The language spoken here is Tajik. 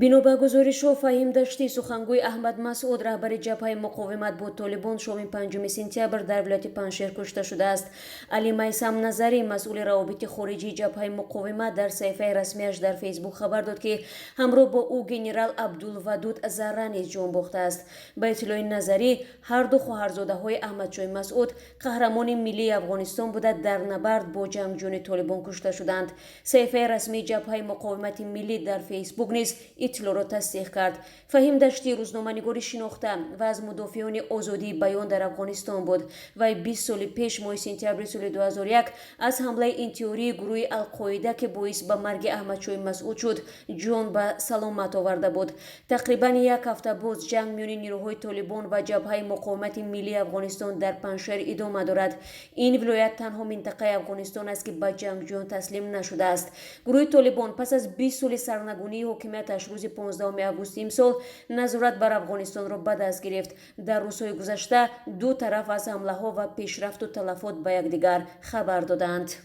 бинобар гузоришҳо фаҳим даштӣ сухангӯи аҳмад масъуд раҳбари ҷабҳаи муқовимат бо толибон шоми 5 сентябр дар вилояти паншер кушта шудааст. али майсам назарӣ масъули равобити хориҷии ҷабҳаи муқовимат дар саҳифаи расмияш дар фейсбук хабар дод ки ҳамроҳ бо ӯ генерал абдулвадуд зарра низ ҷон бохтааст. ба иттилои назарӣ ҳарду хоҳарзодаҳои аҳмадшоҳи масъуд қаҳрамони миллии афғонистон буда дар набард бо ҷангҷӯёни толибон кушта шуданд. саҳифаи расмии ҷабҳаи муқовимати миллӣ дар фейсбук низ иттилоъро тасдиқ кард. фаҳим даштӣ рӯзноманигори шинохта ва аз мудофиёни озодии баён дар афғонистон буд. вай 20 соли пеш моҳи сентябри соли 2001 аз ҳамлаи интиҳории гурӯҳи алқоида ки боис ба марги аҳмадшоҳи масъуд шуд ҷон ба саломат оварда буд. тақрибан як ҳафта боз ҷанг миёни нирӯҳои толибон ва ҷабҳаи муқовимати миллии афғонистон дар паншер идома дорад. ин вилоят танҳо минтақаи афғонистон аст ки ба ҷангҷӯён таслим нашудааст. гурӯҳи толибон пас аз 20 соли сарнагунии ҳокимияташ рӯзи 15 августи имсол назорат бар афғонистонро ба даст гирифт. дар рӯзҳои гузашта ду тараф аз ҳамлаҳо ва пешрафту талафот ба якдигар хабар доданд.